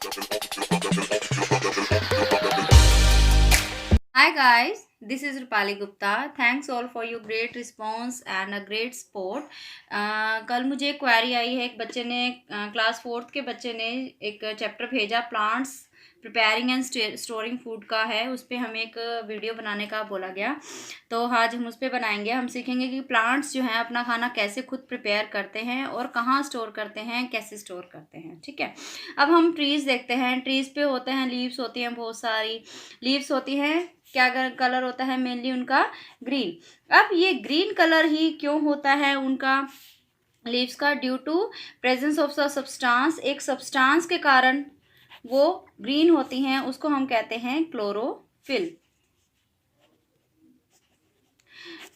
Hi guys, this is Rupali Gupta. Thanks all for your great response and a great support. कल मुझे query आई है, एक बच्चे ने क्लास फोर्थ के बच्चे ने एक चैप्टर भेजा, plants preparing and storing food का है। उस पर हमें एक वीडियो बनाने का बोला गया, तो आज हम उस पर बनाएंगे। हम सीखेंगे कि प्लांट्स जो हैं अपना खाना कैसे खुद प्रिपेयर करते हैं और कहाँ स्टोर करते हैं, कैसे स्टोर करते हैं। ठीक है, अब हम ट्रीज़ देखते हैं। ट्रीज़ पे होते हैं लीव्स, होती हैं बहुत सारी लीव्स होती हैं। क्या कलर होता है मेनली उनका? ग्रीन। अब ये ग्रीन कलर ही क्यों होता है उनका लीव्स का? Due to presence of the substance. एक सब्सटेंस के कारण वो ग्रीन होती हैं, उसको हम कहते हैं क्लोरोफिल।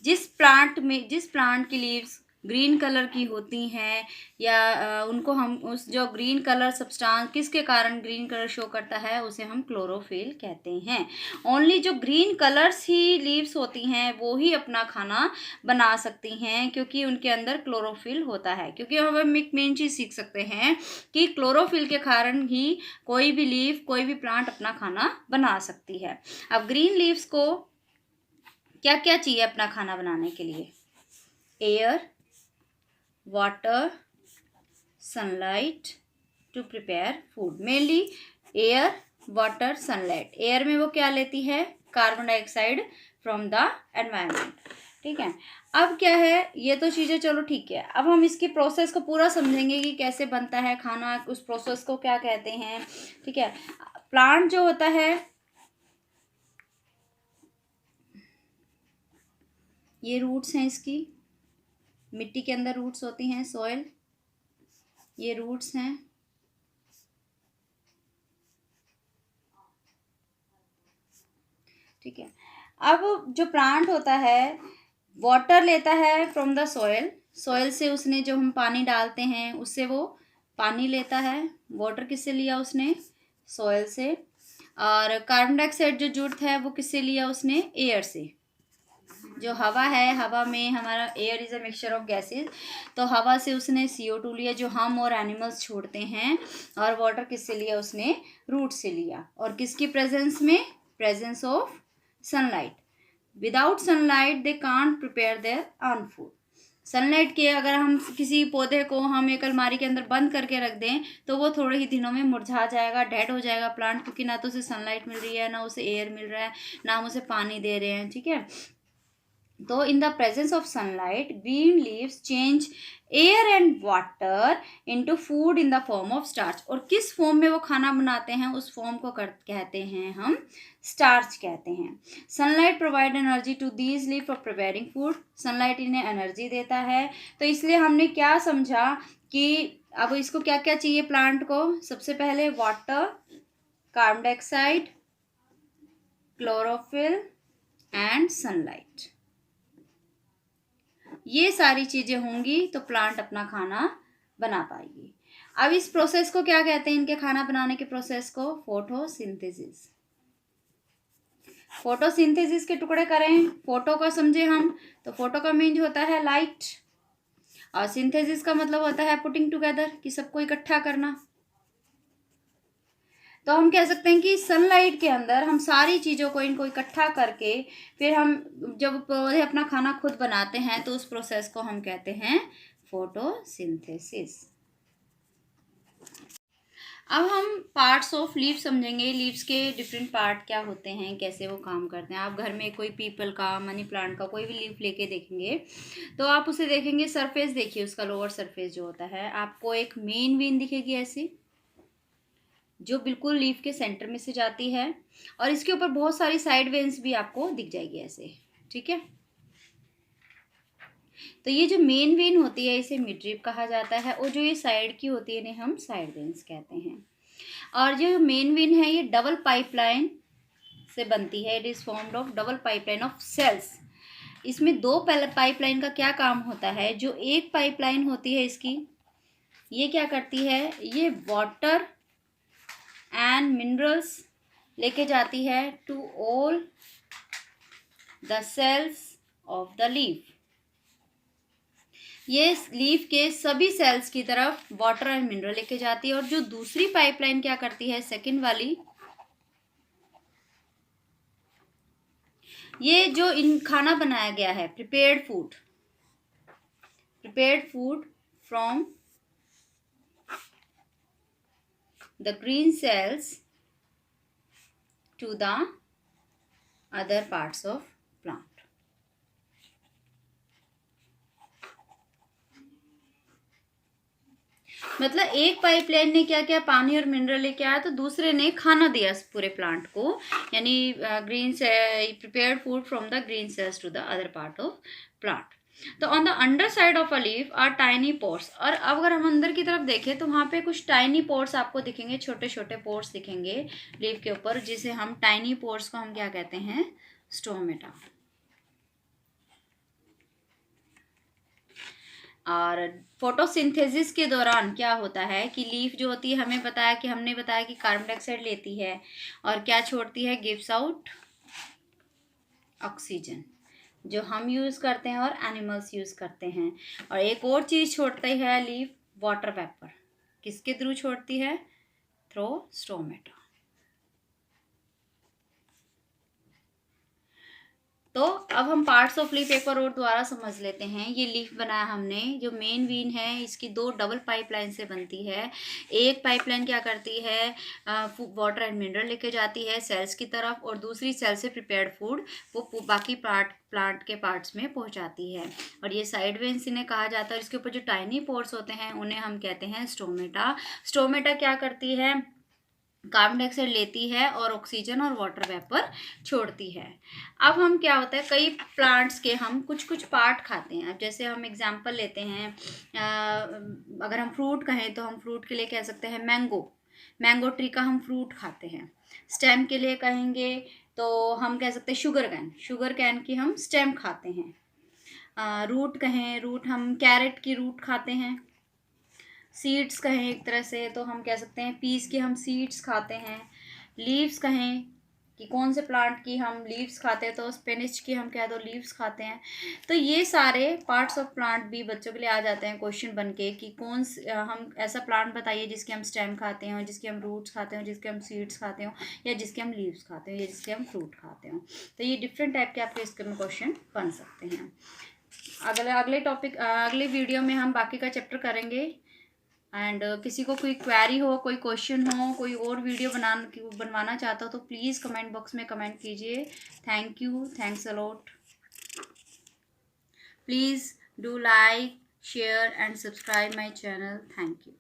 जिस प्लांट की लीव्स ग्रीन कलर की होती हैं या उनको हम उस जो ग्रीन कलर सब्सटेंस किसके कारण ग्रीन कलर शो करता है, उसे हम क्लोरोफिल कहते हैं। ओनली जो ग्रीन कलर्स ही लीव्स होती हैं वो ही अपना खाना बना सकती हैं, क्योंकि उनके अंदर क्लोरोफिल होता है। क्योंकि हम एक मेन चीज़ सीख सकते हैं कि क्लोरोफिल के कारण ही कोई भी लीव, कोई भी प्लांट अपना खाना बना सकती है। अब ग्रीन लीव्स को क्या क्या चाहिए अपना खाना बनाने के लिए? Air, water, sunlight to prepare food. Mainly air, water, sunlight. Air में वो क्या लेती है? Carbon dioxide from the environment. ठीक है, अब क्या है, ये तो चीज़ें चलो ठीक है। अब हम इसकी प्रोसेस को पूरा समझेंगे कि कैसे बनता है खाना, उस प्रोसेस को क्या कहते हैं। ठीक है, प्लांट जो होता है, ये रूट्स हैं इसकी, मिट्टी के अंदर रूट्स होती हैं, सॉइल, ये रूट्स हैं। ठीक है, अब जो प्लांट होता है वाटर लेता है फ्रॉम द सॉइल। सॉइल से उसने जो हम पानी डालते हैं उससे वो पानी लेता है। वाटर किससे लिया उसने? सॉइल से। और कार्बन डाइऑक्साइड जो जुड़ता है वो किससे लिया उसने? एयर से। जो हवा है, हवा में हमारा air is a mixture of gases, तो हवा से उसने CO2 लिया जो हम और एनिमल्स छोड़ते हैं। और वाटर किससे लिया उसने? रूट से लिया। और किसकी प्रेजेंस में? Presence of sunlight. Without sunlight they can't prepare their on food. Sunlight के अगर हम किसी पौधे को हम एक अलमारी के अंदर बंद करके रख दें तो वो थोड़े ही दिनों में मुरझा जाएगा, डेड हो जाएगा प्लांट, क्योंकि ना तो उसे सनलाइट मिल रही है, ना उसे एयर मिल रहा है, ना हम उसे पानी दे रहे हैं। ठीक है, तो in the presence of sunlight, green leaves change air and water into food in the form of starch। और किस फॉर्म में वो खाना बनाते हैं, उस फॉर्म को कहते हैं हम स्टार्च कहते हैं। Sunlight provide energy to these leave for preparing food. Sunlight इन्हें एनर्जी देता है। तो इसलिए हमने क्या समझा कि अब इसको क्या क्या चाहिए प्लांट को? सबसे पहले water, carbon dioxide, chlorophyll and sunlight. ये सारी चीज़ें होंगी तो प्लांट अपना खाना बना पाएगी। अब इस प्रोसेस को क्या कहते हैं, इनके खाना बनाने के प्रोसेस को? फोटोसिंथेसिस। फोटोसिंथेसिस के टुकड़े करें, फोटो का समझे हम, तो फोटो का मीन होता है लाइट, और सिंथेसिस का मतलब होता है पुटिंग टुगेदर, कि सबको इकट्ठा करना। तो हम कह सकते हैं कि सनलाइट के अंदर हम सारी चीज़ों को, इनको इकट्ठा करके फिर हम जब पौधे अपना खाना खुद बनाते हैं तो उस प्रोसेस को हम कहते हैं फोटोसिंथेसिस। अब हम पार्ट्स ऑफ लीव समझेंगे। लीव्स के डिफरेंट पार्ट क्या होते हैं, कैसे वो काम करते हैं। आप घर में कोई पीपल का, मनी प्लांट का कोई भी लीव लेके देखेंगे तो आप उसे देखेंगे, सरफेस देखिए उसका, लोअर सरफेस जो होता है, आपको एक मेन वेन दिखेगी ऐसी, जो बिल्कुल लीफ के सेंटर में से जाती है, और इसके ऊपर बहुत सारी साइड वेन्स भी आपको दिख जाएगी ऐसे। ठीक है, तो ये जो मेन वेन होती है इसे मिडरिप कहा जाता है, और जो ये साइड की होती है इन्हें हम साइड वेन्स कहते हैं। और जो मेन वेन है ये डबल पाइपलाइन से बनती है। It is formed of double pipeline of cells. इसमें दो पाइपलाइन का क्या काम होता है? जो एक पाइपलाइन होती है इसकी, ये क्या करती है, ये वाटर एंड मिनरल्स लेके जाती है to all the cells of the leaf. ये लीफ के सभी सेल्स की तरफ वाटर एंड मिनरल लेके जाती है। और जो दूसरी पाइपलाइन क्या करती है, सेकंड वाली, ये जो इन खाना बनाया गया है, prepared food from the green cells to the other parts of plant. मतलब एक पाइपलाइन ने क्या किया, पानी और मिनरल लेके आया, तो दूसरे ने खाना दिया इस पूरे प्लांट को, यानी ग्रीन से prepared food from the green cells to the other part of plant. तो on the underside of a leaf are tiny pores. और अब अगर हम अंदर की तरफ देखें तो वहाँ पे कुछ टाइनी पोर्स आपको दिखेंगे, छोटे छोटे पोर्स दिखेंगे लीफ के ऊपर, जिसे हम टाइनी पोर्स को हम क्या कहते हैं, स्टोमेटा। और फोटोसिंथेसिस के दौरान क्या होता है कि लीफ जो होती है, हमने बताया कि कार्बन डाइऑक्साइड लेती है और क्या छोड़ती है, गिव्स आउट ऑक्सीजन, जो हम यूज़ करते हैं और एनिमल्स यूज़ करते हैं। और एक और चीज़ छोड़ती है लीफ, वाटर वेपर। किसके थ्रू छोड़ती है, थ्रू स्टोमेटा। तो अब हम पार्ट्स ऑफ लीफ एक बार और दोबारा समझ लेते हैं। ये लीफ बनाया हमने, जो मेन वीन है इसकी दो डबल पाइपलाइन से बनती है। एक पाइपलाइन क्या करती है, वाटर एंड मिनरल लेके जाती है सेल्स की तरफ, और दूसरी सेल से प्रिपेयर्ड फूड वो बाकी प्लांट के पार्ट्स में पहुंचाती है। और ये साइड वेन्स इन्हें कहा जाता है। इसके ऊपर जो टाइनी पोर्स होते हैं उन्हें हम कहते हैं स्टोमेटा। स्टोमेटा क्या करती है, कार्बन डाइऑक्साइड लेती है और ऑक्सीजन और वाटर वेपर छोड़ती है। अब हम क्या होता है, कई प्लांट्स के हम कुछ कुछ पार्ट खाते हैं। अब जैसे हम एग्जांपल लेते हैं, अगर हम फ्रूट कहें तो हम फ्रूट के लिए कह सकते हैं मैंगो ट्री का हम फ्रूट खाते हैं। स्टेम के लिए कहेंगे तो हम कह सकते हैं शुगर कैन की हम स्टेम खाते हैं। रूट कहें, रूट हम कैरेट की रूट खाते हैं। सीड्स कहें एक तरह से तो हम कह सकते हैं पीस के हम सीड्स खाते हैं। लीव्स कहें कि कौन से प्लांट की हम लीव्स खाते हैं तो स्पिनिच की हम कह दो लीव्स खाते हैं। तो ये सारे पार्ट्स ऑफ प्लांट भी बच्चों के लिए आ जाते हैं क्वेश्चन बन के कि हम ऐसा प्लांट बताइए जिसके हम स्टेम खाते हैं, जिसके हम रूट्स खाते हैं, जिसके हम सीड्स खाते हो, या जिसके हम लीव्स खाते हैं, या जिसके हम फ्रूट खाते हो। तो ये डिफरेंट टाइप के आपके इसके में क्वेश्चन बन सकते हैं। अगले वीडियो में हम बाकी का चैप्टर करेंगे। एंड किसी को कोई क्वेरी हो, कोई क्वेश्चन हो, कोई और वीडियो बनवाना चाहता हो तो प्लीज़ कमेंट बॉक्स में कमेंट कीजिए। Thanks a lot. Please do like, share and subscribe my channel. Thank you.